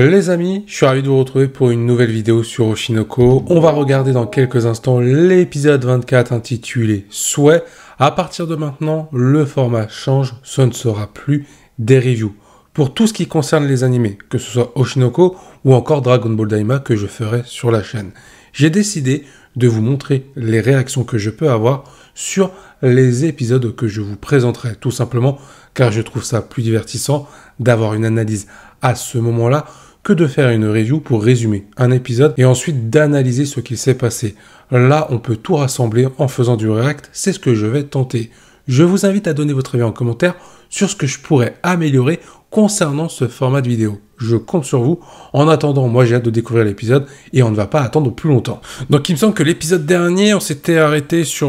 Les amis, je suis ravi de vous retrouver pour une nouvelle vidéo sur Oshinoko. On va regarder dans quelques instants l'épisode 24 intitulé Souhait. À partir de maintenant, le format change, ce ne sera plus des reviews. Pour tout ce qui concerne les animés, que ce soit Oshinoko ou encore Dragon Ball Daima que je ferai sur la chaîne. J'ai décidé de vous montrer les réactions que je peux avoir sur les épisodes que je vous présenterai, tout simplement car je trouve ça plus divertissant d'avoir une analyse à ce moment-là que de faire une review pour résumer un épisode et ensuite d'analyser ce qui s'est passé. Là, on peut tout rassembler en faisant du react, c'est ce que je vais tenter. Je vous invite à donner votre avis en commentaire sur ce que je pourrais améliorer concernant ce format de vidéo. Je compte sur vous. En attendant, moi j'ai hâte de découvrir l'épisode et on ne va pas attendre plus longtemps. Donc il me semble que l'épisode dernier, on s'était arrêté sur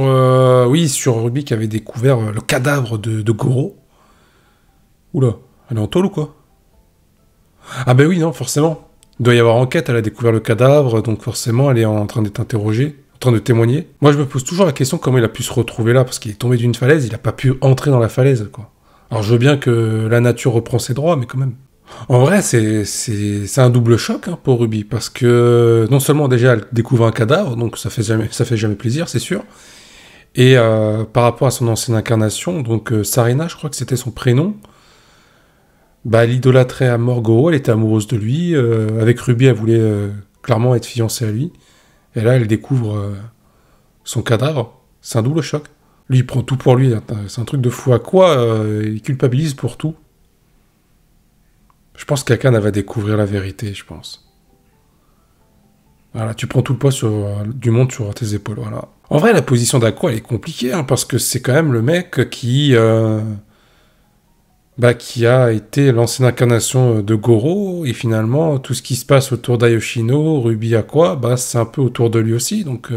sur Ruby qui avait découvert le cadavre de Goro. Oula, elle est en tôle ou quoi? Ah ben oui, non, forcément. Il doit y avoir enquête, elle a découvert le cadavre, donc forcément elle est en train d'être interrogée, en train de témoigner. Moi je me pose toujours la question comment il a pu se retrouver là, parce qu'il est tombé d'une falaise, il n'a pas pu entrer dans la falaise, quoi. Alors je veux bien que la nature reprend ses droits, mais quand même. En vrai, c'est un double choc hein, pour Ruby, parce que non seulement déjà elle découvre un cadavre, donc ça fait jamais plaisir, c'est sûr. Et par rapport à son ancienne incarnation, donc Sarina, je crois que c'était son prénom, bah, elle idolâtrait à mort Goro, elle était amoureuse de lui. Avec Ruby, elle voulait clairement être fiancée à lui. Et là, elle découvre son cadavre. C'est un double choc. Lui, il prend tout pour lui. C'est un truc de fou. À quoi il culpabilise pour tout? Je pense qu'Akane va découvrir la vérité, je pense. Voilà, tu prends tout le poids du monde sur tes épaules, voilà. En vrai, la position d'Aqua, elle est compliquée, hein, parce que c'est quand même le mec qui a été l'ancienne incarnation de Goro, et finalement, tout ce qui se passe autour d'Ayoshino, Ruby Aqua, c'est un peu autour de lui aussi, donc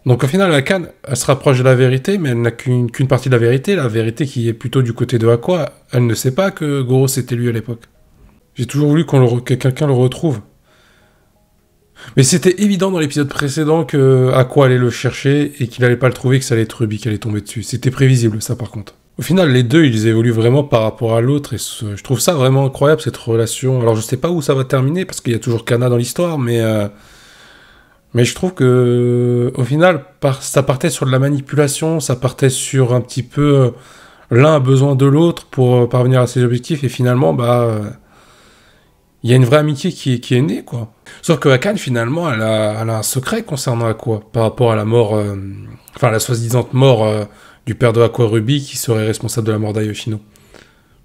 au final, Akane, elle se rapproche de la vérité, mais elle n'a qu'une partie de la vérité qui est plutôt du côté de Aqua. Elle ne sait pas que Goro, c'était lui à l'époque. J'ai toujours voulu que quelqu'un le retrouve. Mais c'était évident dans l'épisode précédent que Aqua allait le chercher, et qu'il allait pas le trouver, que ça allait être Ruby qui allait tomber dessus. C'était prévisible, ça, par contre. Au final, les deux, ils évoluent vraiment par rapport à l'autre, et je trouve ça vraiment incroyable, cette relation. Alors, je sais pas où ça va terminer, parce qu'il y a toujours Kana dans l'histoire, mais je trouve que, au final, ça partait sur de la manipulation, ça partait sur un petit peu... l'un a besoin de l'autre pour parvenir à ses objectifs, et finalement, il y a une vraie amitié qui est née, quoi. Sauf que Akane, finalement, elle a un secret concernant Aqua, par rapport à la mort... la soi-disant mort... du père de Aqua Ruby qui serait responsable de la mort d'Ayoshino.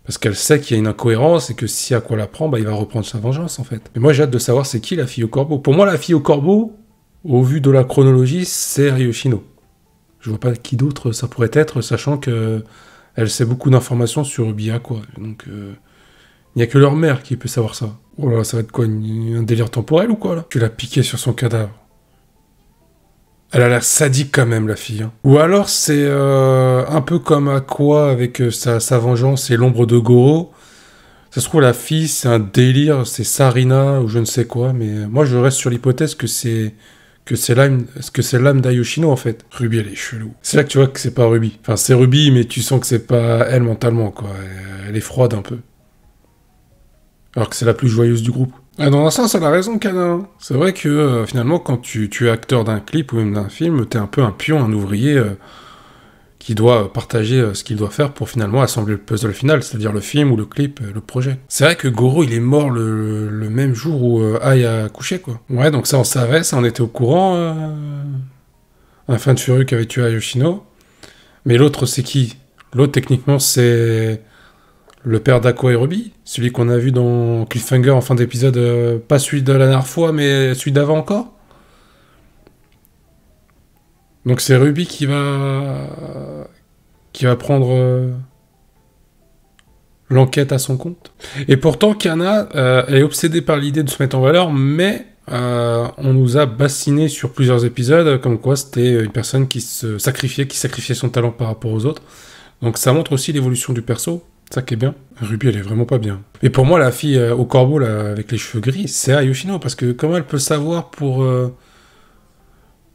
Parce qu'elle sait qu'il y a une incohérence et que si Aqua la prend, il va reprendre sa vengeance en fait. Mais moi j'ai hâte de savoir c'est qui la fille au corbeau. Pour moi la fille au corbeau, au vu de la chronologie, c'est Ayoshino. Je vois pas qui d'autre ça pourrait être, sachant que elle sait beaucoup d'informations sur Ruby Aqua. Donc il n'y a que leur mère qui peut savoir ça. Oh là, ça va être quoi, un délire temporel ou quoi là? Tu l'as piqué sur son cadavre. Elle a l'air sadique quand même, la fille. Hein. Ou alors c'est un peu comme Aqua avec sa vengeance et l'ombre de Goro. Ça se trouve, la fille, c'est un délire, c'est Sarina ou je ne sais quoi, mais moi je reste sur l'hypothèse que c'est l'âme d'Ayoshino en fait. Ruby, elle est chelou. C'est là que tu vois que c'est pas Ruby. Enfin, c'est Ruby, mais tu sens que c'est pas elle mentalement, quoi. Elle est froide un peu. Alors que c'est la plus joyeuse du groupe. Ah, dans un sens, elle a raison, Kana. C'est vrai que finalement, quand tu es acteur d'un clip ou même d'un film, t'es un peu un pion, un ouvrier qui doit partager ce qu'il doit faire pour finalement assembler le puzzle final, c'est-à-dire le film ou le clip, le projet. C'est vrai que Goro, il est mort le même jour où Ai a couché, quoi. Ouais, donc ça, on savait, ça, on était au courant. Un fan de Furu qui avait tué Ayoshino. Mais l'autre, c'est qui? L'autre, techniquement, c'est... le père d'Aqua et Ruby, celui qu'on a vu dans Cliffhanger en fin d'épisode, pas celui de la dernière fois, mais celui d'avant encore. Donc c'est Ruby qui va prendre l'enquête à son compte. Et pourtant, Kana elle est obsédée par l'idée de se mettre en valeur, mais on nous a bassiné sur plusieurs épisodes, comme quoi c'était une personne qui sacrifiait son talent par rapport aux autres. Donc ça montre aussi l'évolution du perso. Ça qui est bien. Ruby, elle est vraiment pas bien. Et pour moi, la fille au corbeau, là, avec les cheveux gris, c'est Ayoshino, parce que comment elle peut le savoir pour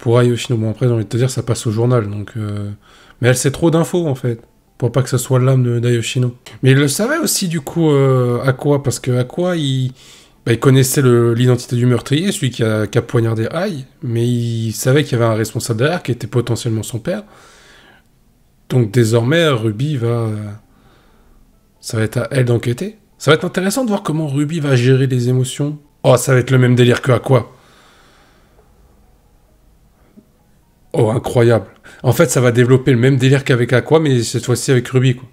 Ayoshino? Bon, après, j'ai envie de te dire, ça passe au journal, donc... Mais elle sait trop d'infos, en fait. pour pas que ce soit l'âme d'Ayoshino. Mais il le savait aussi, du coup, Aqua, parce que Aqua, il connaissait l'identité du meurtrier, celui qui a poignardé Ai, mais il savait qu'il y avait un responsable derrière, qui était potentiellement son père. Donc désormais, Ruby ça va être à elle d'enquêter. Ça va être intéressant de voir comment Ruby va gérer les émotions. Oh, ça va être le même délire que Aqua. Oh, incroyable. En fait, ça va développer le même délire qu'avec Aqua, mais cette fois-ci avec Ruby, quoi.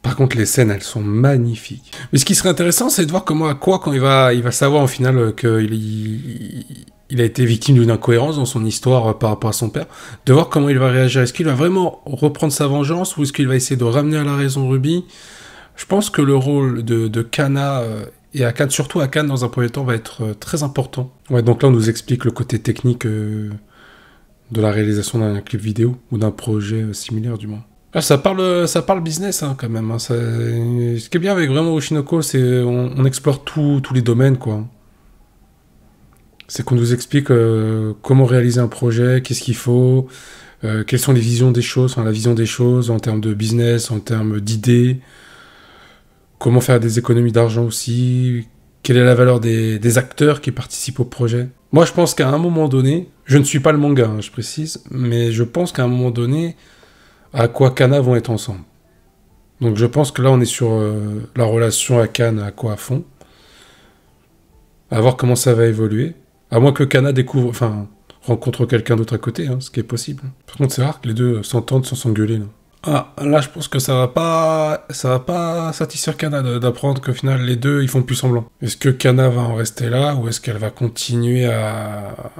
Par contre, les scènes, elles sont magnifiques. Mais ce qui serait intéressant, c'est de voir comment Aqua, quand il va savoir au final qu'il a été victime d'une incohérence dans son histoire par rapport à son père, de voir comment il va réagir. Est-ce qu'il va vraiment reprendre sa vengeance ou est-ce qu'il va essayer de ramener à la raison Ruby? Je pense que le rôle de Kana et Akane, surtout Akane dans un premier temps, va être très important. Ouais, donc là, on nous explique le côté technique de la réalisation d'un clip vidéo ou d'un projet similaire, du moins. Ah, ça parle business hein, quand même. Hein. Ce qui est bien avec vraiment Oshinoko, c'est on explore tous les domaines, quoi. C'est qu'on nous explique comment réaliser un projet, qu'est-ce qu'il faut, quelles sont les visions des choses, enfin, la vision des choses en termes de business, en termes d'idées, comment faire des économies d'argent aussi, quelle est la valeur des acteurs qui participent au projet. Moi, je pense qu'à un moment donné, je ne suis pas le manga, hein, je précise, mais je pense qu'à un moment donné, Aqua Kana vont être ensemble. Donc je pense que là on est sur la relation Akane Aqua à fond. À voir comment ça va évoluer. À moins que Kana rencontre quelqu'un d'autre à côté, hein, ce qui est possible. Par contre c'est rare que les deux s'entendent sans s'engueuler. Là. Ah, là je pense que ça va pas satisfaire Kana d'apprendre qu'au final les deux ils font plus semblant. Est-ce que Kana va en rester là ou est-ce qu'elle va continuer à...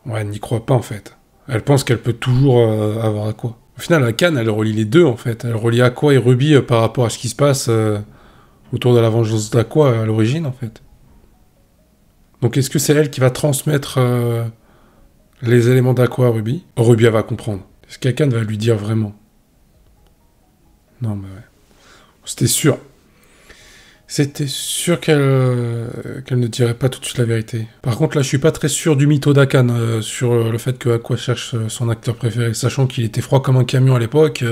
Ouais, elle n'y croit pas en fait. Elle pense qu'elle peut toujours avoir Aqua. Au final, Akane, elle relie les deux, en fait. Elle relie Aqua et Ruby par rapport à ce qui se passe autour de la vengeance d'Aqua à l'origine, en fait. Donc, est-ce que c'est elle qui va transmettre les éléments d'Aqua à Ruby? Ruby, elle va comprendre. Est-ce qu'Akane va lui dire vraiment? Non, mais ouais. C'était sûr. C'était sûr qu'elle ne dirait pas tout de suite la vérité. Par contre, là, je suis pas très sûr du mytho d'Akane sur le fait que Aqua cherche son acteur préféré, sachant qu'il était froid comme un camion à l'époque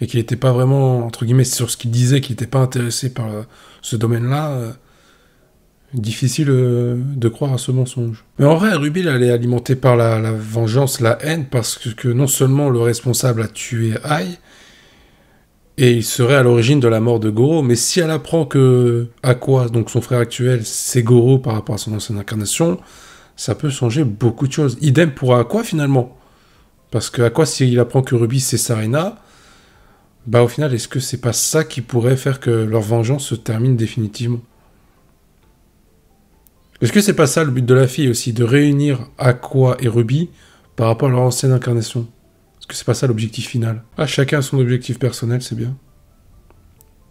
et qu'il n'était pas vraiment, entre guillemets, sur ce qu'il disait, qu'il n'était pas intéressé par ce domaine-là. Difficile de croire à ce mensonge. Mais en vrai, Ruby, elle est alimentée par la vengeance, la haine, parce que non seulement le responsable a tué Ai, et il serait à l'origine de la mort de Goro, mais si elle apprend que Aqua, donc son frère actuel, c'est Goro par rapport à son ancienne incarnation, ça peut changer beaucoup de choses. Idem pour Aqua finalement. Parce que Aqua, s'il apprend que Ruby c'est Sarina, bah au final, est-ce que c'est pas ça qui pourrait faire que leur vengeance se termine définitivement? Est-ce que c'est pas ça le but de la fille aussi, de réunir Aqua et Ruby par rapport à leur ancienne incarnation? Est-ce que c'est pas ça l'objectif final? Ah, chacun a son objectif personnel, c'est bien.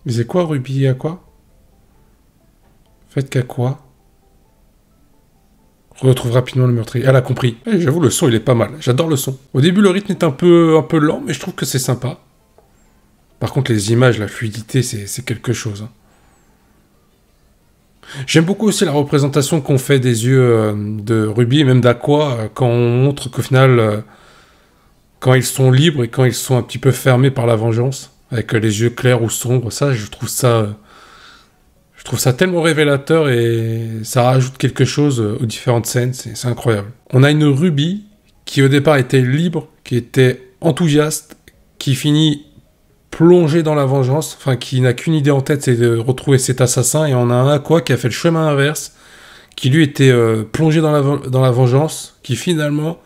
Mais c'est quoi Ruby et Aqua? Faites qu'Aqua retrouve rapidement le meurtrier. Elle a compris. Eh, j'avoue, le son, il est pas mal. J'adore le son. Au début, le rythme est un peu lent, mais je trouve que c'est sympa. Par contre, les images, la fluidité, c'est quelque chose. Hein. J'aime beaucoup aussi la représentation qu'on fait des yeux de Ruby et même d'Aqua quand on montre qu'au final... quand ils sont libres et quand ils sont un petit peu fermés par la vengeance, avec les yeux clairs ou sombres, ça, je trouve ça tellement révélateur et ça rajoute quelque chose aux différentes scènes, c'est incroyable. On a une Ruby qui au départ était libre, qui était enthousiaste, qui finit plongée dans la vengeance, enfin qui n'a qu'une idée en tête, c'est de retrouver cet assassin, et on a un Aqua qui a fait le chemin inverse, qui lui était plongé dans la vengeance, qui finalement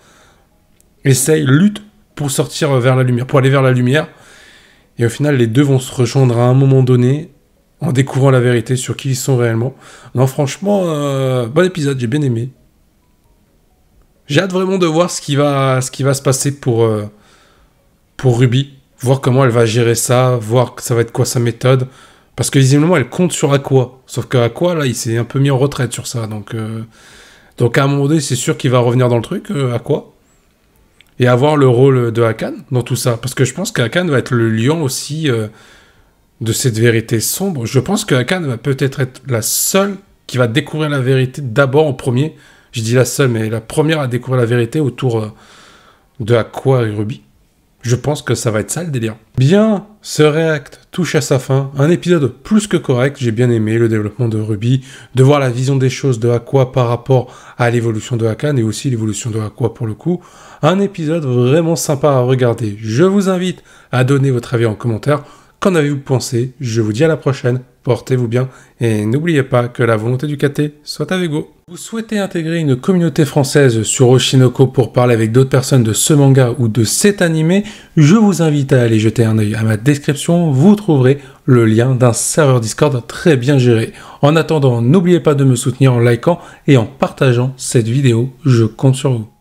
lutte pour sortir vers la lumière, pour aller vers la lumière. Et au final, les deux vont se rejoindre à un moment donné, en découvrant la vérité sur qui ils sont réellement. Non, franchement, bon épisode, j'ai bien aimé. J'ai hâte vraiment de voir ce qui va se passer pour Ruby, voir comment elle va gérer ça, voir que ça va être quoi sa méthode. Parce que visiblement, elle compte sur Aqua. Sauf qu'Aqua, là, il s'est un peu mis en retraite sur ça. Donc à un moment donné, c'est sûr qu'il va revenir dans le truc, Aqua. Et avoir le rôle de Akane dans tout ça. Parce que je pense qu'Akane va être le lion aussi de cette vérité sombre. Je pense qu'Akane va peut-être être la seule qui va découvrir la vérité d'abord en premier. Je dis la seule, mais la première à découvrir la vérité autour de Aqua et Ruby. Je pense que ça va être ça le délire. Bien, ce React touche à sa fin. Un épisode plus que correct. J'ai bien aimé le développement de Ruby, de voir la vision des choses de Aqua par rapport à l'évolution de Hakan et aussi l'évolution de Aqua pour le coup. Un épisode vraiment sympa à regarder. Je vous invite à donner votre avis en commentaire. Qu'en avez-vous pensé? Je vous dis à la prochaine. Portez-vous bien et n'oubliez pas que la volonté du KT soit avec vous. Vous souhaitez intégrer une communauté française sur Oshinoko pour parler avec d'autres personnes de ce manga ou de cet animé, je vous invite à aller jeter un œil à ma description, vous trouverez le lien d'un serveur Discord très bien géré. En attendant, n'oubliez pas de me soutenir en likant et en partageant cette vidéo, je compte sur vous.